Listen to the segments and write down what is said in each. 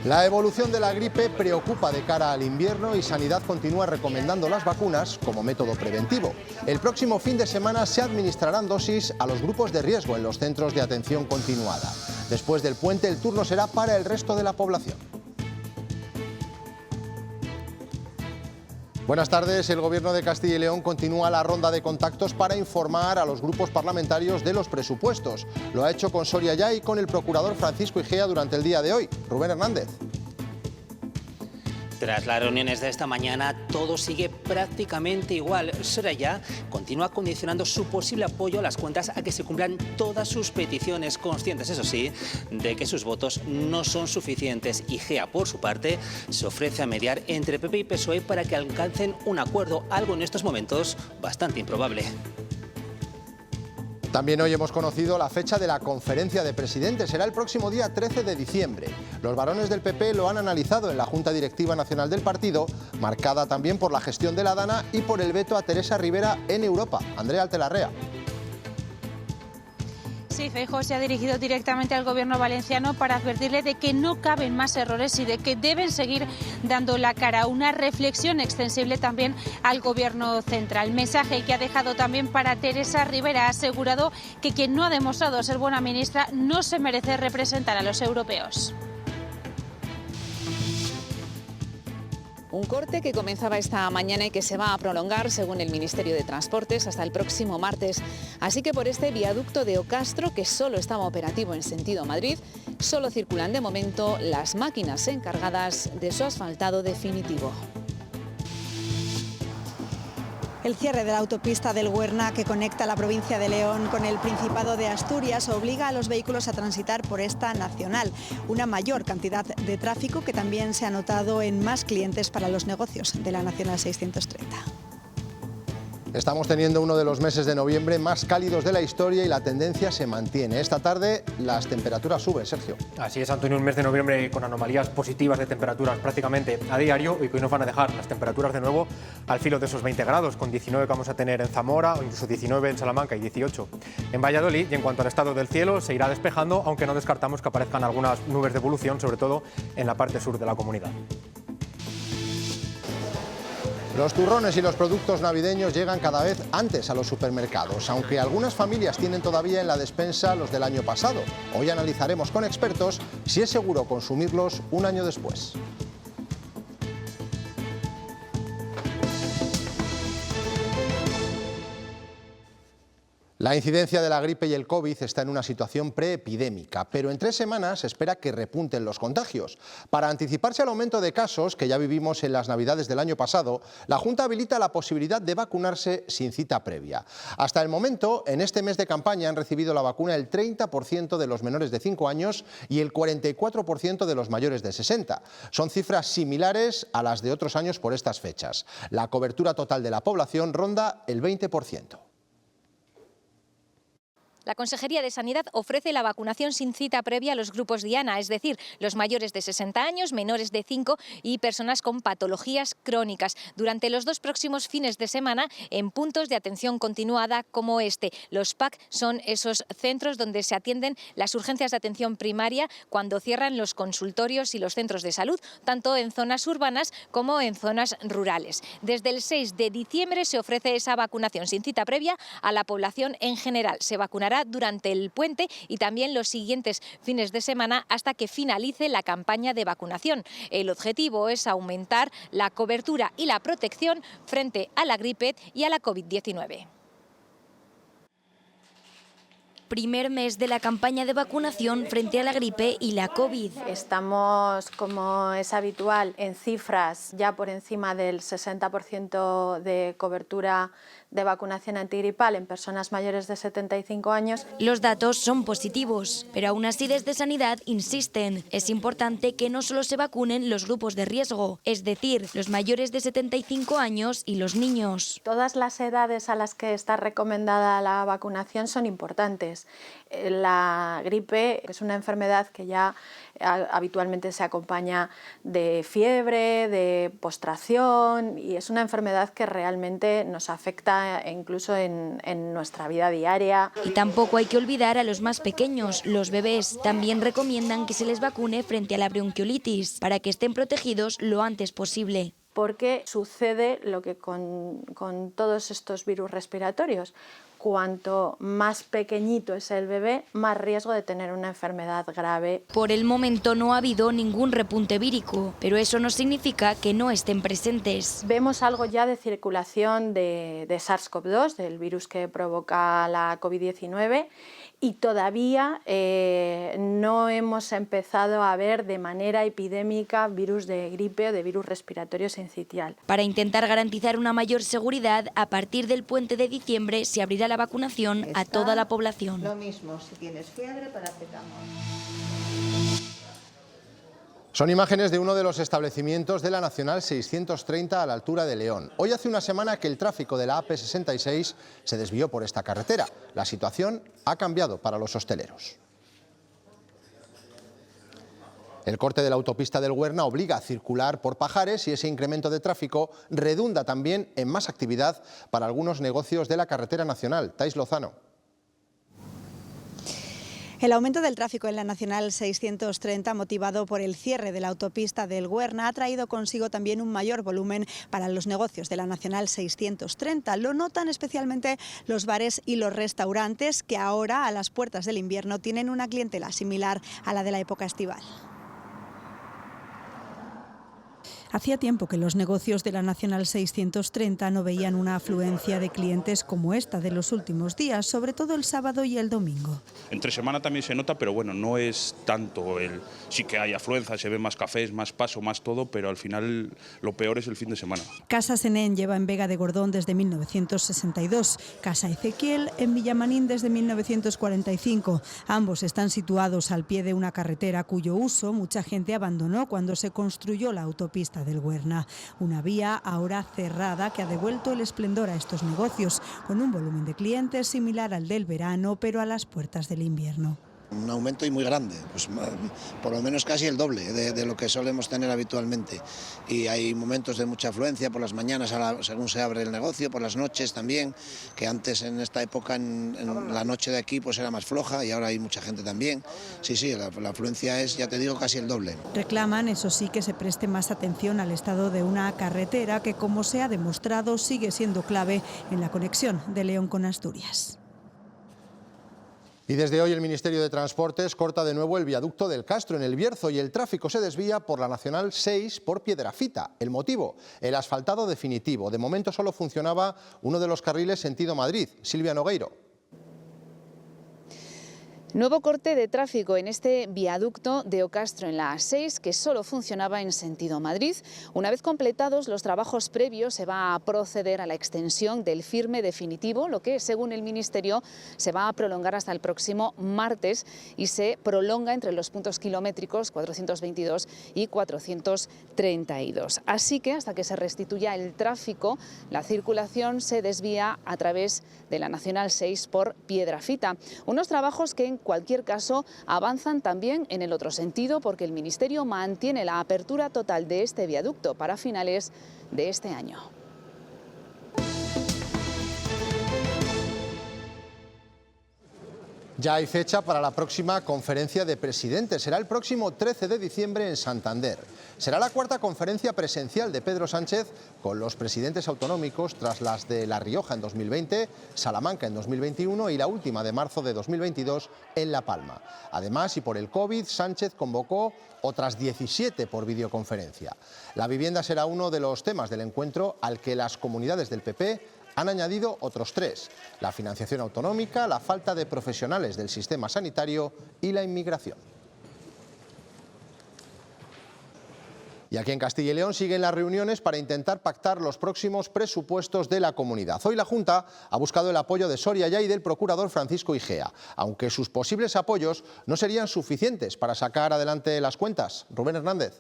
La evolución de la gripe preocupa de cara al invierno y Sanidad continúa recomendando las vacunas como método preventivo. El próximo fin de semana se administrarán dosis a los grupos de riesgo en los centros de atención continuada. Después del puente, el turno será para el resto de la población. Buenas tardes. El Gobierno de Castilla y León continúa la ronda de contactos para informar a los grupos parlamentarios de los presupuestos. Lo ha hecho con Soria Ya y con el procurador Francisco Igea durante el día de hoy. Rubén Hernández. Tras las reuniones de esta mañana, todo sigue prácticamente igual. Soria Ya continúa condicionando su posible apoyo a las cuentas a que se cumplan todas sus peticiones, conscientes, eso sí, de que sus votos no son suficientes. Igea, por su parte, se ofrece a mediar entre PP y PSOE para que alcancen un acuerdo, algo en estos momentos bastante improbable. También hoy hemos conocido la fecha de la conferencia de presidentes. Será el próximo día 13 de diciembre. Los varones del PP lo han analizado en la Junta Directiva Nacional del partido, marcada también por la gestión de la Dana y por el veto a Teresa Rivera en Europa. Andrea Altelarrea. Sí, Feijóo se ha dirigido directamente al gobierno valenciano para advertirle de que no caben más errores y de que deben seguir dando la cara. Una reflexión extensible también al gobierno central. Mensaje que ha dejado también para Teresa Rivera. Ha asegurado que quien no ha demostrado ser buena ministra no se merece representar a los europeos. Un corte que comenzaba esta mañana y que se va a prolongar, según el Ministerio de Transportes, hasta el próximo martes. Así que por este viaducto de Ocastro, que solo estaba operativo en sentido Madrid, solo circulan de momento las máquinas encargadas de su asfaltado definitivo. El cierre de la autopista del Huerna, que conecta la provincia de León con el Principado de Asturias, obliga a los vehículos a transitar por esta nacional. Una mayor cantidad de tráfico que también se ha notado en más clientes para los negocios de la Nacional 630. Estamos teniendo uno de los meses de noviembre más cálidos de la historia y la tendencia se mantiene. Esta tarde las temperaturas suben, Sergio. Así es, Antonio, un mes de noviembre con anomalías positivas de temperaturas prácticamente a diario y que hoy nos van a dejar las temperaturas de nuevo al filo de esos 20 grados, con 19 que vamos a tener en Zamora o incluso 19 en Salamanca y 18 en Valladolid. Y en cuanto al estado del cielo, se irá despejando, aunque no descartamos que aparezcan algunas nubes de evolución, sobre todo en la parte sur de la comunidad. Los turrones y los productos navideños llegan cada vez antes a los supermercados, aunque algunas familias tienen todavía en la despensa los del año pasado. Hoy analizaremos con expertos si es seguro consumirlos un año después. La incidencia de la gripe y el COVID está en una situación preepidémica, pero en 3 semanas se espera que repunten los contagios. Para anticiparse al aumento de casos que ya vivimos en las Navidades del año pasado, la Junta habilita la posibilidad de vacunarse sin cita previa. Hasta el momento, en este mes de campaña han recibido la vacuna el 30% de los menores de 5 años y el 44% de los mayores de 60. Son cifras similares a las de otros años por estas fechas. La cobertura total de la población ronda el 20%. La Consejería de Sanidad ofrece la vacunación sin cita previa a los grupos diana, es decir, los mayores de 60 años, menores de 5 y personas con patologías crónicas, durante los 2 próximos fines de semana en puntos de atención continuada como este. Los PAC son esos centros donde se atienden las urgencias de atención primaria cuando cierran los consultorios y los centros de salud, tanto en zonas urbanas como en zonas rurales. Desde el 6 de diciembre se ofrece esa vacunación sin cita previa a la población en general. Se vacunará durante el puente y también los siguientes fines de semana hasta que finalice la campaña de vacunación. El objetivo es aumentar la cobertura y la protección frente a la gripe y a la COVID-19. Primer mes de la campaña de vacunación frente a la gripe y la COVID. Estamos, como es habitual, en cifras ya por encima del 60% de cobertura de vacunación antigripal en personas mayores de 75 años. Los datos son positivos, pero aún así desde Sanidad insisten, es importante que no solo se vacunen los grupos de riesgo, es decir, los mayores de 75 años y los niños. Todas las edades a las que está recomendada la vacunación son importantes. La gripe es una enfermedad que ya habitualmente se acompaña de fiebre, de postración, y es una enfermedad que realmente nos afecta incluso en nuestra vida diaria. Y tampoco hay que olvidar a los más pequeños, los bebés. También recomiendan que se les vacune frente a la bronquiolitis para que estén protegidos lo antes posible. Porque sucede lo que con todos estos virus respiratorios. Cuanto más pequeñito es el bebé, más riesgo de tener una enfermedad grave. Por el momento no ha habido ningún repunte vírico, pero eso no significa que no estén presentes. Vemos algo ya de circulación de SARS-CoV-2, del virus que provoca la COVID-19, y todavía no hemos empezado a ver de manera epidémica virus de gripe o de virus respiratorio sincitial. Para intentar garantizar una mayor seguridad, a partir del puente de diciembre se abrirá la vacunación a toda la población. Lo mismo, si tienes fiebre, paracetamol. Son imágenes de uno de los establecimientos de la Nacional 630 a la altura de León. Hoy hace una semana que el tráfico de la AP66 se desvió por esta carretera. La situación ha cambiado para los hosteleros. El corte de la autopista del Huerna obliga a circular por Pajares y ese incremento de tráfico redunda también en más actividad para algunos negocios de la carretera nacional. Thais Lozano. El aumento del tráfico en la Nacional 630, motivado por el cierre de la autopista del Huerna, ha traído consigo también un mayor volumen para los negocios de la Nacional 630. Lo notan especialmente los bares y los restaurantes, que ahora, a las puertas del invierno, tienen una clientela similar a la de la época estival. Hacía tiempo que los negocios de la Nacional 630 no veían una afluencia de clientes como esta de los últimos días, sobre todo el sábado y el domingo. Entre semana también se nota, pero bueno, no es tanto. Sí que hay afluencia, se ven más cafés, más paso, más todo, pero al final lo peor es el fin de semana. Casa Senén lleva en Vega de Gordón desde 1962, Casa Ezequiel en Villamanín desde 1945. Ambos están situados al pie de una carretera cuyo uso mucha gente abandonó cuando se construyó la autopista del Huerna, una vía ahora cerrada que ha devuelto el esplendor a estos negocios, con un volumen de clientes similar al del verano, pero a las puertas del invierno. Un aumento y muy grande, pues por lo menos casi el doble de lo que solemos tener habitualmente. Y hay momentos de mucha afluencia por las mañanas según se abre el negocio, por las noches también, que antes en esta época en la noche de aquí pues era más floja y ahora hay mucha gente también. Sí, la afluencia es, ya te digo, casi el doble. Reclaman, eso sí, que se preste más atención al estado de una carretera que, como se ha demostrado, sigue siendo clave en la conexión de León con Asturias. Y desde hoy el Ministerio de Transportes corta de nuevo el viaducto del Castro en el Bierzo y el tráfico se desvía por la Nacional 6 por Piedrafita. El motivo, el asfaltado definitivo. De momento solo funcionaba uno de los carriles sentido Madrid. Silvia Nogueiro. Nuevo corte de tráfico en este viaducto de Ocastro en la A6, que solo funcionaba en sentido Madrid. Una vez completados los trabajos previos, se va a proceder a la extensión del firme definitivo, lo que, según el Ministerio, se va a prolongar hasta el próximo martes y se prolonga entre los puntos kilométricos 422 y 432. Así que, hasta que se restituya el tráfico, la circulación se desvía a través de la Nacional 6 por Piedrafita. Unos trabajos que, en cualquier caso, avanzan también en el otro sentido, porque el Ministerio mantiene la apertura total de este viaducto para finales de este año. Ya hay fecha para la próxima conferencia de presidentes. Será el próximo 13 de diciembre en Santander. Será la cuarta conferencia presencial de Pedro Sánchez con los presidentes autonómicos tras las de La Rioja en 2020, Salamanca en 2021 y la última de marzo de 2022 en La Palma. Además, y por el COVID, Sánchez convocó otras 17 por videoconferencia. La vivienda será uno de los temas del encuentro al que las comunidades del PP han añadido otros 3, la financiación autonómica, la falta de profesionales del sistema sanitario y la inmigración. Y aquí en Castilla y León siguen las reuniones para intentar pactar los próximos presupuestos de la comunidad. Hoy la Junta ha buscado el apoyo de Soria Ya y del procurador Francisco Igea, aunque sus posibles apoyos no serían suficientes para sacar adelante las cuentas. Rubén Hernández.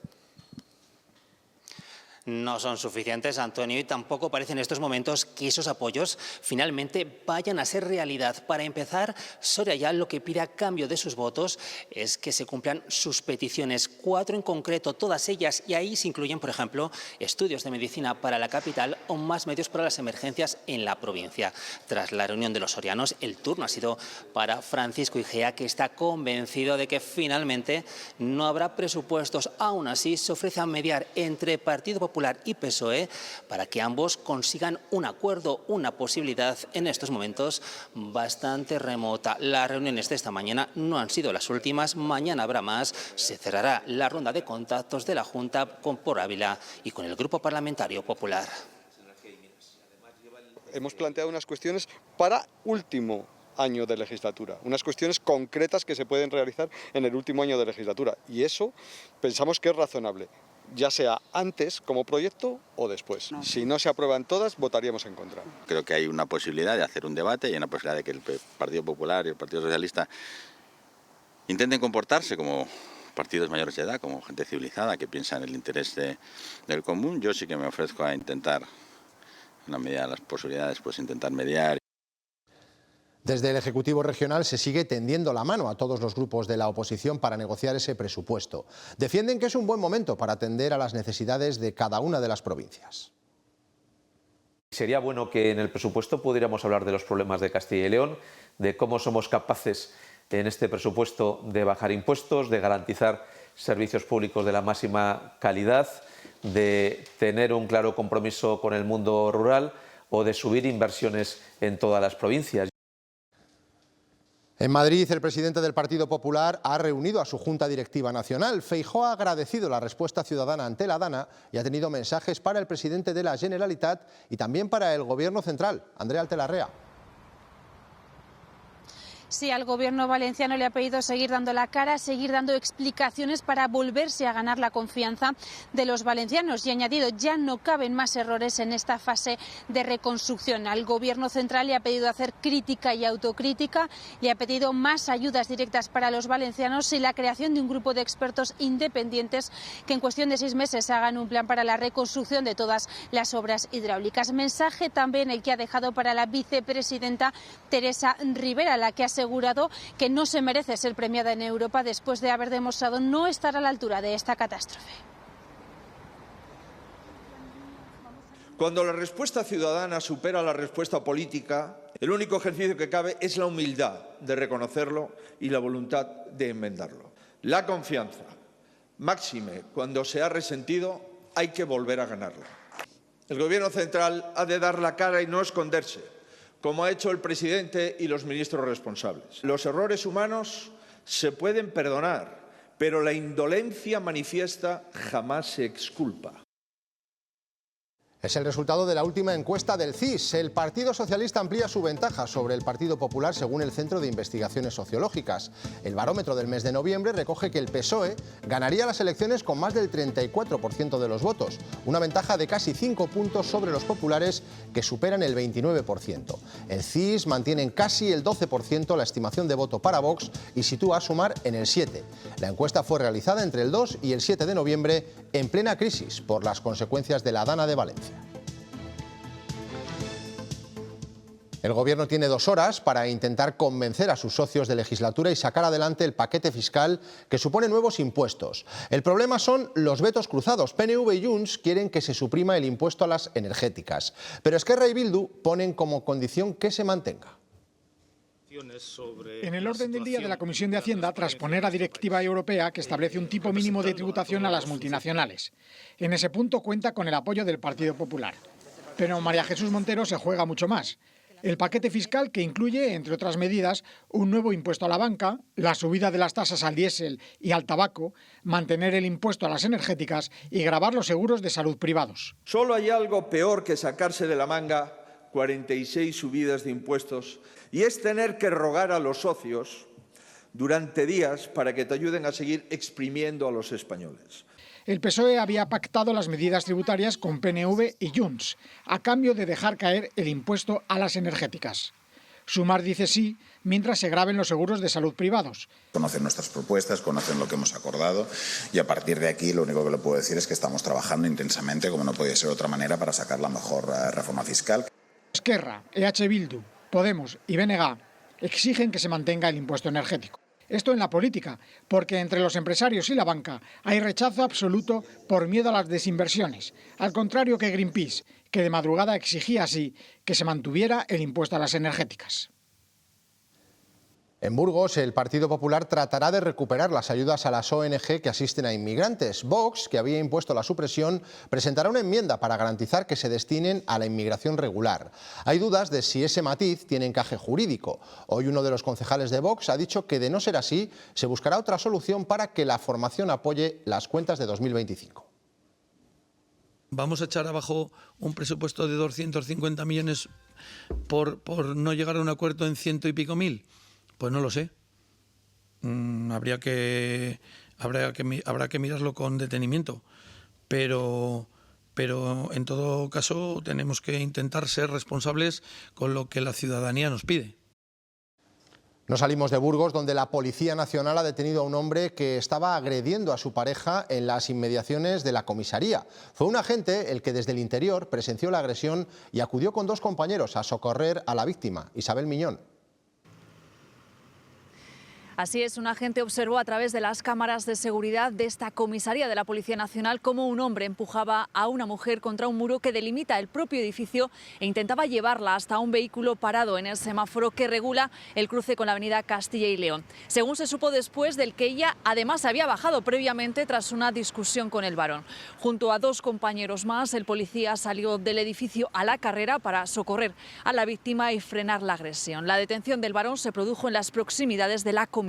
no son suficientes, Antonio, y tampoco parece en estos momentos que esos apoyos finalmente vayan a ser realidad. Para empezar, Soria ya lo que pide a cambio de sus votos es que se cumplan sus peticiones, 4 en concreto, todas ellas, y ahí se incluyen, por ejemplo, estudios de medicina para la capital o más medios para las emergencias en la provincia. Tras la reunión de los sorianos, el turno ha sido para Francisco Igea, que está convencido de que finalmente no habrá presupuestos. Aún así, se ofrece a mediar entre Partido Popular y PSOE para que ambos consigan un acuerdo, una posibilidad en estos momentos bastante remota. Las reuniones de esta mañana no han sido las últimas, mañana habrá más. Se cerrará la ronda de contactos de la Junta por Ávila y con el Grupo Parlamentario Popular. Hemos planteado unas cuestiones para último año de legislatura, unas cuestiones concretas que se pueden realizar en el último año de legislatura, y eso pensamos que es razonable, ya sea antes como proyecto o después. Si no se aprueban todas, votaríamos en contra. Creo que hay una posibilidad de hacer un debate y una posibilidad de que el Partido Popular y el Partido Socialista intenten comportarse como partidos mayores de edad, como gente civilizada que piensa en el interés del común. Yo sí que me ofrezco a intentar, en la medida de las posibilidades, pues intentar mediar. Desde el Ejecutivo Regional se sigue tendiendo la mano a todos los grupos de la oposición para negociar ese presupuesto. Defienden que es un buen momento para atender a las necesidades de cada una de las provincias. Sería bueno que en el presupuesto pudiéramos hablar de los problemas de Castilla y León, de cómo somos capaces en este presupuesto de bajar impuestos, de garantizar servicios públicos de la máxima calidad, de tener un claro compromiso con el mundo rural o de subir inversiones en todas las provincias. En Madrid, el presidente del Partido Popular ha reunido a su Junta Directiva Nacional. Feijóo ha agradecido la respuesta ciudadana ante la DANA y ha tenido mensajes para el presidente de la Generalitat y también para el Gobierno central, Andrea Altelarrea. Sí, al gobierno valenciano le ha pedido seguir dando la cara, seguir dando explicaciones para volverse a ganar la confianza de los valencianos. Y ha añadido, ya no caben más errores en esta fase de reconstrucción. Al gobierno central le ha pedido hacer crítica y autocrítica, le ha pedido más ayudas directas para los valencianos y la creación de un grupo de expertos independientes que en cuestión de 6 meses hagan un plan para la reconstrucción de todas las obras hidráulicas. Mensaje también el que ha dejado para la vicepresidenta Teresa Rivera, la que ha asegurado que no se merece ser premiada en Europa después de haber demostrado no estar a la altura de esta catástrofe. Cuando la respuesta ciudadana supera la respuesta política, el único ejercicio que cabe es la humildad de reconocerlo y la voluntad de enmendarlo. La confianza, máxime cuando se ha resentido, hay que volver a ganarla. El Gobierno central ha de dar la cara y no esconderse, como ha hecho el presidente y los ministros responsables. Los errores humanos se pueden perdonar, pero la indolencia manifiesta jamás se exculpa. Es el resultado de la última encuesta del CIS. El Partido Socialista amplía su ventaja sobre el Partido Popular según el Centro de Investigaciones Sociológicas. El barómetro del mes de noviembre recoge que el PSOE ganaría las elecciones con más del 34% de los votos, una ventaja de casi 5 puntos sobre los populares que superan el 29%. El CIS mantiene en casi el 12% la estimación de voto para Vox y sitúa a Sumar en el 7%. La encuesta fue realizada entre el 2 y el 7 de noviembre en plena crisis por las consecuencias de la Dana de Valencia. El Gobierno tiene 2 horas para intentar convencer a sus socios de legislatura y sacar adelante el paquete fiscal que supone nuevos impuestos. El problema son los vetos cruzados. PNV y Junts quieren que se suprima el impuesto a las energéticas, pero Esquerra y Bildu ponen como condición que se mantenga. En el orden del día de la Comisión de Hacienda, tras poner a directiva europea que establece un tipo mínimo de tributación a las multinacionales. En ese punto cuenta con el apoyo del Partido Popular. Pero María Jesús Montero se juega mucho más. El paquete fiscal que incluye, entre otras medidas, un nuevo impuesto a la banca, la subida de las tasas al diésel y al tabaco, mantener el impuesto a las energéticas y gravar los seguros de salud privados. Solo hay algo peor que sacarse de la manga 46 subidas de impuestos y es tener que rogar a los socios durante días para que te ayuden a seguir exprimiendo a los españoles. El PSOE había pactado las medidas tributarias con PNV y Junts, a cambio de dejar caer el impuesto a las energéticas. Sumar dice sí, mientras se graben los seguros de salud privados. Conocen nuestras propuestas, conocen lo que hemos acordado y a partir de aquí lo único que le puedo decir es que estamos trabajando intensamente, como no podía ser de otra manera, para sacar la mejor reforma fiscal. Esquerra, EH Bildu, Podemos y BNG exigen que se mantenga el impuesto energético. Esto en la política, porque entre los empresarios y la banca hay rechazo absoluto por miedo a las desinversiones, al contrario que Greenpeace, que de madrugada exigía así que se mantuviera el impuesto a las energéticas. En Burgos, el Partido Popular tratará de recuperar las ayudas a las ONG que asisten a inmigrantes. Vox, que había impuesto la supresión, presentará una enmienda para garantizar que se destinen a la inmigración regular. Hay dudas de si ese matiz tiene encaje jurídico. Hoy uno de los concejales de Vox ha dicho que, de no ser así, se buscará otra solución para que la formación apoye las cuentas de 2025. ¿Vamos a echar abajo un presupuesto de 250 millones por no llegar a un acuerdo en 100 y pico mil? Pues no lo sé. Habrá que mirarlo con detenimiento. Pero en todo caso tenemos que intentar ser responsables con lo que la ciudadanía nos pide. No salimos de Burgos, donde la Policía Nacional ha detenido a un hombre que estaba agrediendo a su pareja en las inmediaciones de la comisaría. Fue un agente el que desde el interior presenció la agresión y acudió con 2 compañeros a socorrer a la víctima, Isabel Miñón. Así es, un agente observó a través de las cámaras de seguridad de esta comisaría de la Policía Nacional cómo un hombre empujaba a una mujer contra un muro que delimita el propio edificio e intentaba llevarla hasta un vehículo parado en el semáforo que regula el cruce con la avenida Castilla y León. Según se supo después, del que ella además había bajado previamente tras una discusión con el varón. Junto a 2 compañeros más, el policía salió del edificio a la carrera para socorrer a la víctima y frenar la agresión. La detención del varón se produjo en las proximidades de la comisaría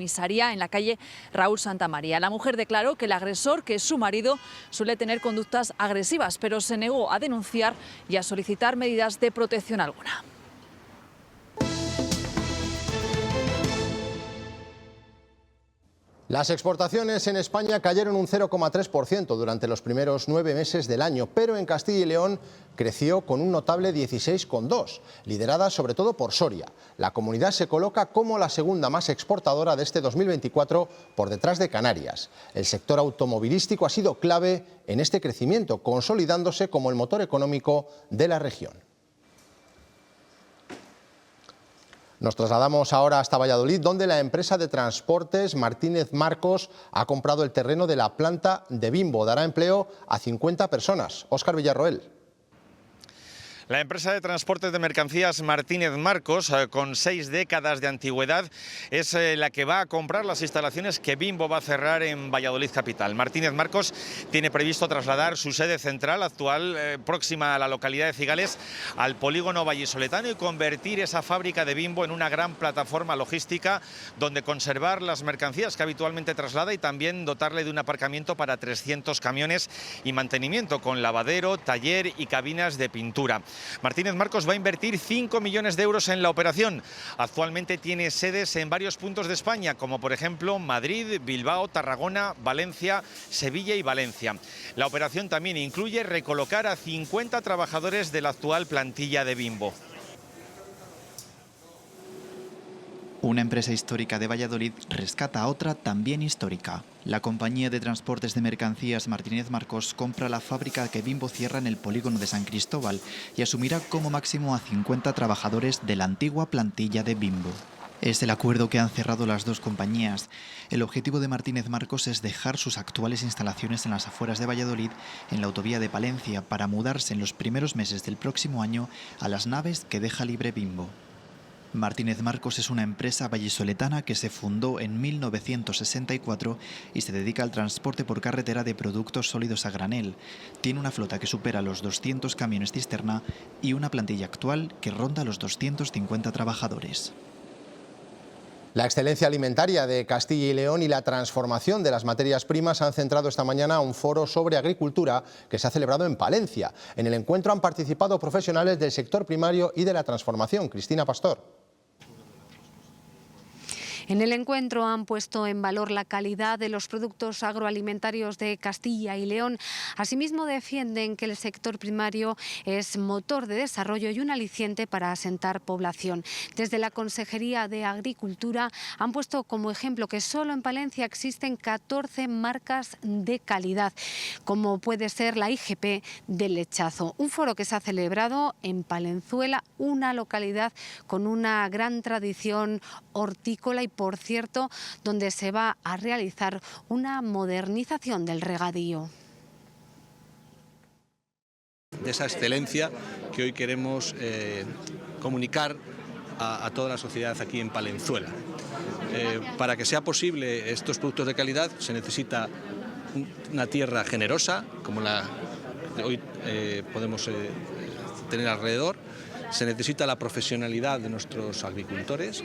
en la calle Raúl Santamaría. La mujer declaró que el agresor, que es su marido, suele tener conductas agresivas, pero se negó a denunciar y a solicitar medidas de protección alguna. Las exportaciones en España cayeron un 0,3% durante los primeros 9 meses del año, pero en Castilla y León creció con un notable 16,2%, liderada sobre todo por Soria. La comunidad se coloca como la segunda más exportadora de este 2024 por detrás de Canarias. El sector automovilístico ha sido clave en este crecimiento, consolidándose como el motor económico de la región. Nos trasladamos ahora hasta Valladolid, donde la empresa de transportes Martínez Marcos ha comprado el terreno de la planta de Bimbo. Dará empleo a 50 personas. Óscar Villarroel. La empresa de transportes de mercancías Martínez Marcos, con 6 décadas de antigüedad, es la que va a comprar las instalaciones que Bimbo va a cerrar en Valladolid capital. Martínez Marcos tiene previsto trasladar su sede central, actual, próxima a la localidad de Cigales, al polígono vallisoletano y convertir esa fábrica de Bimbo en una gran plataforma logística donde conservar las mercancías que habitualmente traslada y también dotarle de un aparcamiento para 300 camiones y mantenimiento con lavadero, taller y cabinas de pintura. Martínez Marcos va a invertir 5 millones de euros en la operación. Actualmente tiene sedes en varios puntos de España, como por ejemplo Madrid, Bilbao, Tarragona, Valencia, Sevilla y Valencia. La operación también incluye recolocar a 50 trabajadores de la actual plantilla de Bimbo. Una empresa histórica de Valladolid rescata a otra también histórica. La compañía de transportes de mercancías Martínez Marcos compra la fábrica que Bimbo cierra en el polígono de San Cristóbal y asumirá como máximo a 50 trabajadores de la antigua plantilla de Bimbo. Es el acuerdo que han cerrado las 2 compañías. El objetivo de Martínez Marcos es dejar sus actuales instalaciones en las afueras de Valladolid, en la autovía de Palencia, para mudarse en los primeros meses del próximo año a las naves que deja libre Bimbo. Martínez Marcos es una empresa vallisoletana que se fundó en 1964 y se dedica al transporte por carretera de productos sólidos a granel. Tiene una flota que supera los 200 camiones cisterna y una plantilla actual que ronda los 250 trabajadores. La excelencia alimentaria de Castilla y León y la transformación de las materias primas han centrado esta mañana un foro sobre agricultura que se ha celebrado en Palencia. En el encuentro han participado profesionales del sector primario y de la transformación. Cristina Pastor. En el encuentro han puesto en valor la calidad de los productos agroalimentarios de Castilla y León. Asimismo, defienden que el sector primario es motor de desarrollo y un aliciente para asentar población. Desde la Consejería de Agricultura han puesto como ejemplo que solo en Palencia existen 14 marcas de calidad, como puede ser la IGP del lechazo. Un foro que se ha celebrado en Palenzuela, una localidad con una gran tradición hortícola y, por cierto, donde se va a realizar una modernización del regadío. De esa excelencia que hoy queremos comunicar a toda la sociedad aquí en Palenzuela. Para que sea posible estos productos de calidad se necesita una tierra generosa, como la que hoy podemos tener alrededor. Se necesita la profesionalidad de nuestros agricultores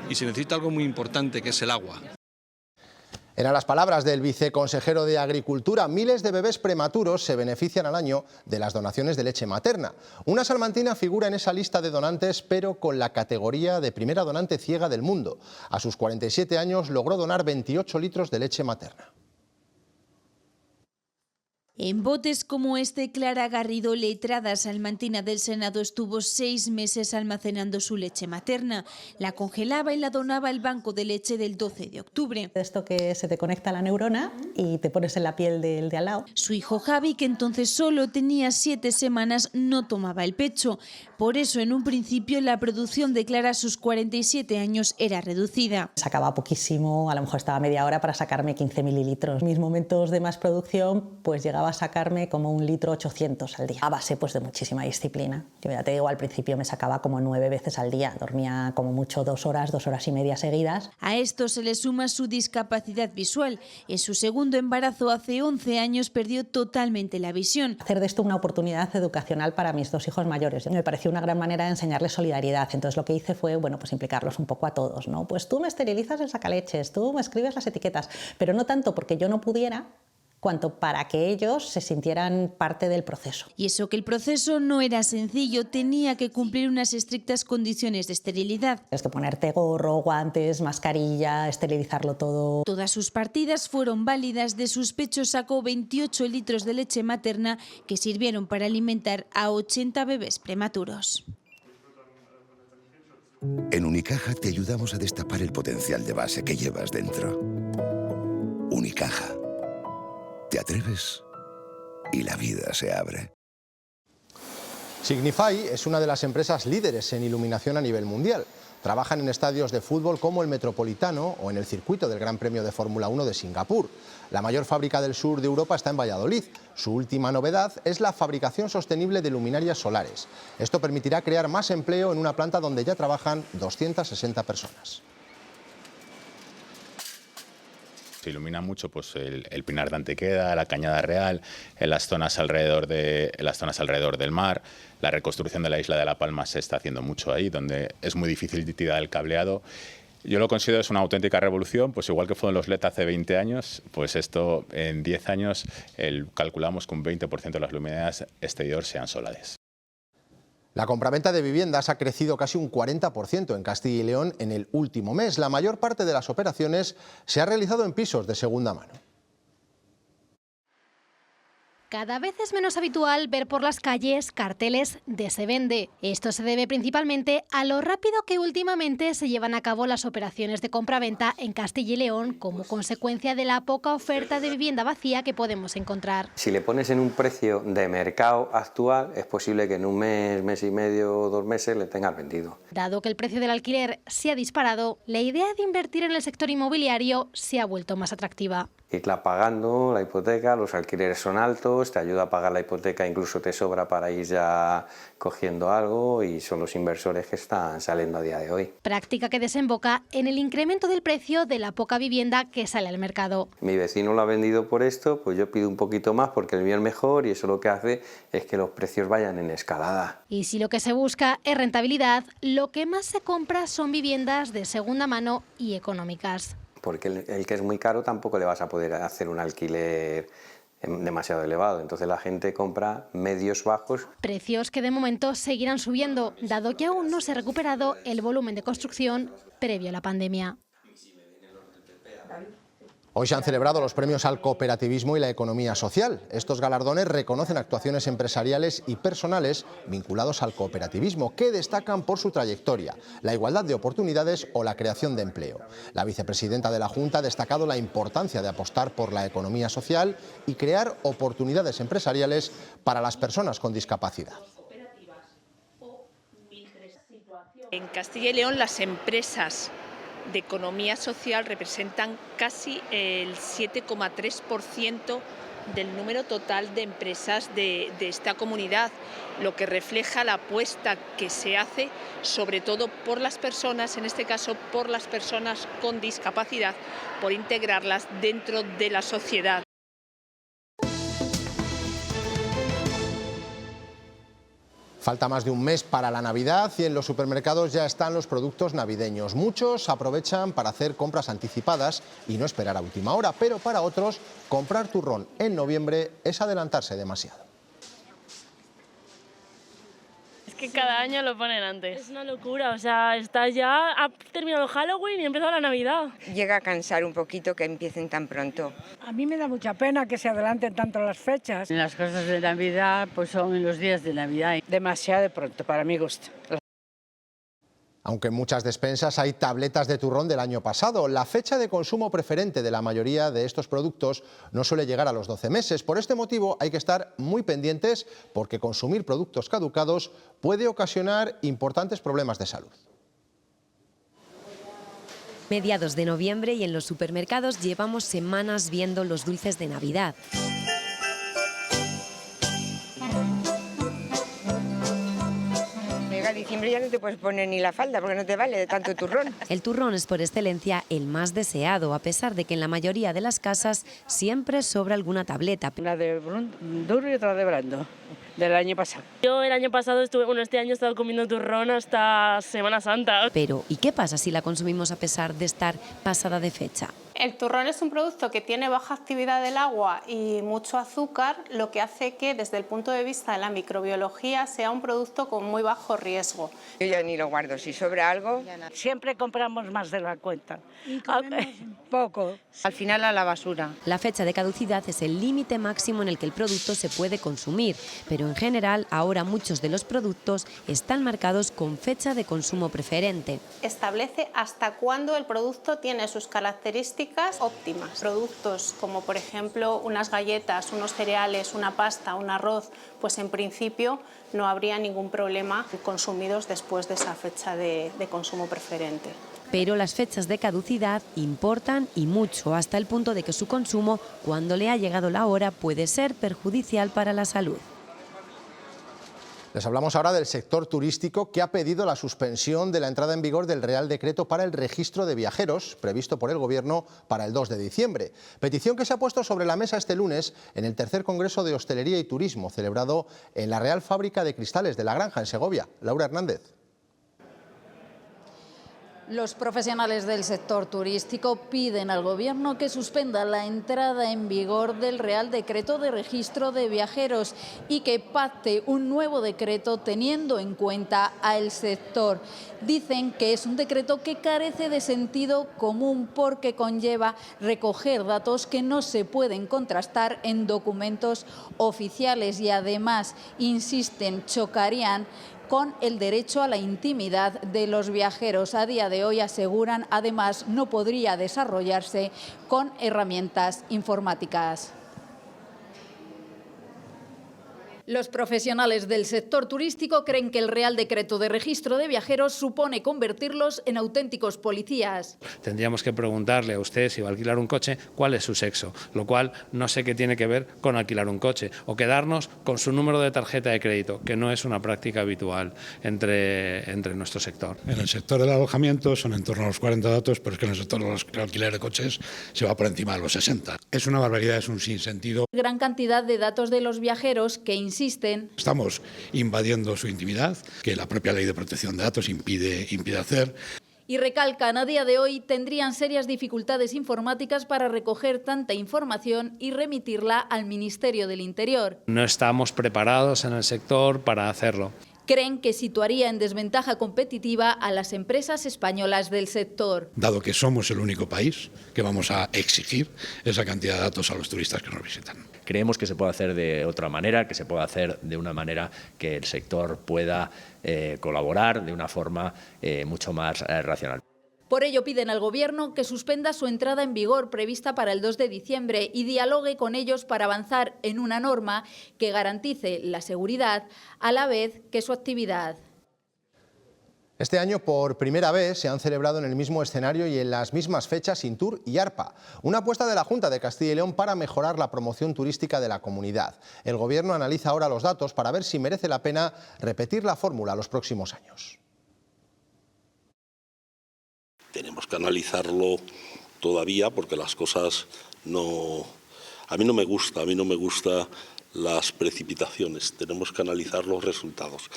y se necesita algo muy importante, que es el agua. Eran las palabras del viceconsejero de Agricultura. Miles de bebés prematuros se benefician al año de las donaciones de leche materna. Una salmantina figura en esa lista de donantes, pero con la categoría de primera donante ciega del mundo. A sus 47 años logró donar 28 litros de leche materna. En botes como este, Clara Garrido, letrada salmantina del Senado, estuvo 6 meses almacenando su leche materna. La congelaba y la donaba al banco de leche del 12 de octubre. Esto que se te conecta a la neurona y te pones en la piel del de al lado. Su hijo Javi, que entonces solo tenía 7 semanas, no tomaba el pecho. Por eso, en un principio, la producción de Clara a sus 47 años era reducida. Sacaba poquísimo, a lo mejor estaba media hora para sacarme 15 mililitros. Mis momentos de más producción, pues llegaba a sacarme como 1,8 litros al día, a base pues de muchísima disciplina. Yo ya te digo, al principio me sacaba como 9 veces al día, dormía como mucho 2 horas, 2 horas y media seguidas. A esto se le suma su discapacidad visual. En su segundo embarazo, hace 11 años, perdió totalmente la visión. Hacer de esto una oportunidad educacional para mis 2 hijos mayores. Me pareció una gran manera de enseñarles solidaridad. Entonces lo que hice fue, bueno, pues implicarlos un poco a todos, ¿no? Pues tú me esterilizas el sacaleches, tú me escribes las etiquetas, pero no tanto porque yo no pudiera, cuanto para que ellos se sintieran parte del proceso. Y eso que el proceso no era sencillo, tenía que cumplir unas estrictas condiciones de esterilidad. Tienes que ponerte gorro, guantes, mascarilla, esterilizarlo todo. Todas sus partidas fueron válidas. De sus pechos sacó 28 litros de leche materna que sirvieron para alimentar a 80 bebés prematuros. En Unicaja te ayudamos a destapar el potencial de base que llevas dentro. Unicaja. Te atreves y la vida se abre. Signify es una de las empresas líderes en iluminación a nivel mundial. Trabajan en estadios de fútbol como el Metropolitano o en el circuito del Gran Premio de Fórmula 1 de Singapur. La mayor fábrica del sur de Europa está en Valladolid. Su última novedad es la fabricación sostenible de luminarias solares. Esto permitirá crear más empleo en una planta donde ya trabajan 260 personas. Se ilumina mucho pues, el Pinar de Antequera, la Cañada Real, en las zonas alrededor del mar. La reconstrucción de la isla de La Palma se está haciendo mucho ahí, donde es muy difícil tirar el cableado. Yo lo considero es una auténtica revolución, pues igual que fueron los LED hace 20 años, pues esto en 10 años calculamos que un 20% de las luminarias exterior sean solares. La compraventa de viviendas ha crecido casi un 40% en Castilla y León en el último mes. La mayor parte de las operaciones se ha realizado en pisos de segunda mano. Cada vez es menos habitual ver por las calles carteles de se vende. Esto se debe principalmente a lo rápido que últimamente se llevan a cabo las operaciones de compraventa en Castilla y León como consecuencia de la poca oferta de vivienda vacía que podemos encontrar. Si le pones en un precio de mercado actual, es posible que en un mes, mes y medio o 2 meses le tengas vendido. Dado que el precio del alquiler se ha disparado, la idea de invertir en el sector inmobiliario se ha vuelto más atractiva. Irla pagando la hipoteca, los alquileres son altos, te ayuda a pagar la hipoteca, incluso te sobra para ir ya cogiendo algo y son los inversores que están saliendo a día de hoy. Práctica que desemboca en el incremento del precio de la poca vivienda que sale al mercado. Mi vecino lo ha vendido por esto, pues yo pido un poquito más porque el mío es mejor y eso lo que hace es que los precios vayan en escalada. Y si lo que se busca es rentabilidad, lo que más se compra son viviendas de segunda mano y económicas. Porque el que es muy caro tampoco le vas a poder hacer un alquiler demasiado elevado, entonces la gente compra medios bajos. Precios que de momento seguirán subiendo, dado que aún no se ha recuperado el volumen de construcción previo a la pandemia. Hoy se han celebrado los premios al cooperativismo y la economía social. Estos galardones reconocen actuaciones empresariales y personales vinculados al cooperativismo que destacan por su trayectoria, la igualdad de oportunidades o la creación de empleo. La vicepresidenta de la Junta ha destacado la importancia de apostar por la economía social y crear oportunidades empresariales para las personas con discapacidad. En Castilla y León las empresas de economía social representan casi el 7,3% del número total de empresas de esta comunidad, lo que refleja la apuesta que se hace sobre todo por las personas, en este caso por las personas con discapacidad, por integrarlas dentro de la sociedad. Falta más de un mes para la Navidad y en los supermercados ya están los productos navideños. Muchos aprovechan para hacer compras anticipadas y no esperar a última hora, pero para otros, comprar turrón en noviembre es adelantarse demasiado. Es que cada año lo ponen antes. Es una locura, o sea, ha terminado Halloween y ha empezado la Navidad. Llega a cansar un poquito que empiecen tan pronto. A mí me da mucha pena que se adelanten tanto las fechas. Las cosas de Navidad pues son en los días de Navidad. Demasiado pronto, para mi gusto. Aunque en muchas despensas hay tabletas de turrón del año pasado, la fecha de consumo preferente de la mayoría de estos productos no suele llegar a los 12 meses. Por este motivo hay que estar muy pendientes porque consumir productos caducados puede ocasionar importantes problemas de salud. Mediados de noviembre y en los supermercados llevamos semanas viendo los dulces de Navidad. Diciembre ya no te puedes poner ni la falda porque no te vale de tanto turrón. El turrón es por excelencia el más deseado, a pesar de que en la mayoría de las casas siempre sobra alguna tableta. Una de duro y otra de blando, del año pasado. Yo el año pasado este año he estado comiendo turrón hasta Semana Santa. Pero, ¿y qué pasa si la consumimos a pesar de estar pasada de fecha? El turrón es un producto que tiene baja actividad del agua y mucho azúcar, lo que hace que desde el punto de vista de la microbiología sea un producto con muy bajo riesgo. Yo ya ni lo guardo, si sobra algo... Siempre compramos más de la cuenta. Y comemos poco. Al final a la basura. La fecha de caducidad es el límite máximo en el que el producto se puede consumir, pero en general ahora muchos de los productos están marcados con fecha de consumo preferente. Establece hasta cuándo el producto tiene sus características óptimas. Productos como por ejemplo unas galletas, unos cereales, una pasta, un arroz, pues en principio no habría ningún problema consumidos después de esa fecha de consumo preferente. Pero las fechas de caducidad importan y mucho, hasta el punto de que su consumo, cuando le ha llegado la hora, puede ser perjudicial para la salud. Les hablamos ahora del sector turístico que ha pedido la suspensión de la entrada en vigor del Real Decreto para el registro de viajeros, previsto por el Gobierno para el 2 de diciembre. Petición que se ha puesto sobre la mesa este lunes en el tercer Congreso de Hostelería y Turismo, celebrado en la Real Fábrica de Cristales de La Granja, en Segovia. Laura Hernández. Los profesionales del sector turístico piden al Gobierno que suspenda la entrada en vigor del Real Decreto de Registro de Viajeros y que pacte un nuevo decreto teniendo en cuenta al sector. Dicen que es un decreto que carece de sentido común porque conlleva recoger datos que no se pueden contrastar en documentos oficiales y además, insisten, chocarían con el derecho a la intimidad de los viajeros. A día de hoy, aseguran, además no podría desarrollarse con herramientas informáticas. Los profesionales del sector turístico creen que el Real Decreto de Registro de Viajeros supone convertirlos en auténticos policías. Tendríamos que preguntarle a usted si va a alquilar un coche cuál es su sexo, lo cual no sé qué tiene que ver con alquilar un coche, o quedarnos con su número de tarjeta de crédito, que no es una práctica habitual entre nuestro sector. En el sector del alojamiento son en torno a los 40 datos, pero es que en el sector del alquiler de coches se va por encima de los 60. Es una barbaridad, es un sinsentido. Gran cantidad de datos de los viajeros que insisten. Estamos invadiendo su intimidad, que la propia Ley de Protección de Datos impide hacer. Y recalcan, a día de hoy tendrían serias dificultades informáticas para recoger tanta información y remitirla al Ministerio del Interior. No estamos preparados en el sector para hacerlo. Creen que situaría en desventaja competitiva a las empresas españolas del sector. Dado que somos el único país que vamos a exigir esa cantidad de datos a los turistas que nos visitan. Creemos que se puede hacer de otra manera, que se puede hacer de una manera que el sector pueda colaborar de una forma mucho más racional. Por ello piden al Gobierno que suspenda su entrada en vigor prevista para el 2 de diciembre y dialogue con ellos para avanzar en una norma que garantice la seguridad a la vez que su actividad. Este año, por primera vez, se han celebrado en el mismo escenario y en las mismas fechas Intur y ARPA, una apuesta de la Junta de Castilla y León para mejorar la promoción turística de la comunidad. El Gobierno analiza ahora los datos para ver si merece la pena repetir la fórmula los próximos años. Tenemos que analizarlo todavía porque las cosas no... A mí no me gusta las precipitaciones, tenemos que analizar los resultados.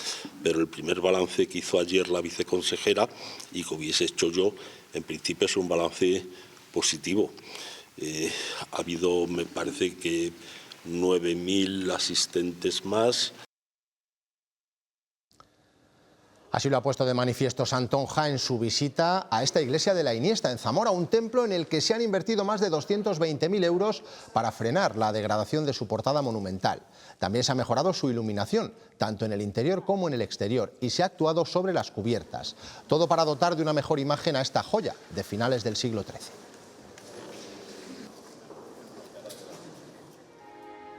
Pero el primer balance que hizo ayer la viceconsejera y que hubiese hecho yo, en principio es un balance positivo. Ha habido, me parece que 9.000 asistentes más. Así lo ha puesto de manifiesto Santonja en su visita a esta iglesia de la Iniesta, en Zamora, un templo en el que se han invertido más de 220.000 euros para frenar la degradación de su portada monumental. También se ha mejorado su iluminación, tanto en el interior como en el exterior, y se ha actuado sobre las cubiertas. Todo para dotar de una mejor imagen a esta joya de finales del siglo XIII.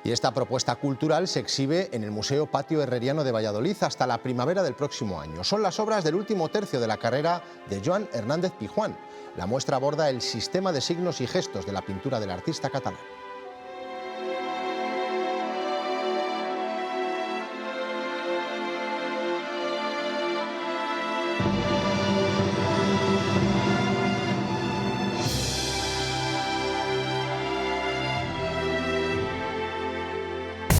Y esta propuesta cultural se exhibe en el Museo Patio Herreriano de Valladolid hasta la primavera del próximo año. Son las obras del último tercio de la carrera de Joan Hernández Pijuán. La muestra aborda el sistema de signos y gestos de la pintura del artista catalán.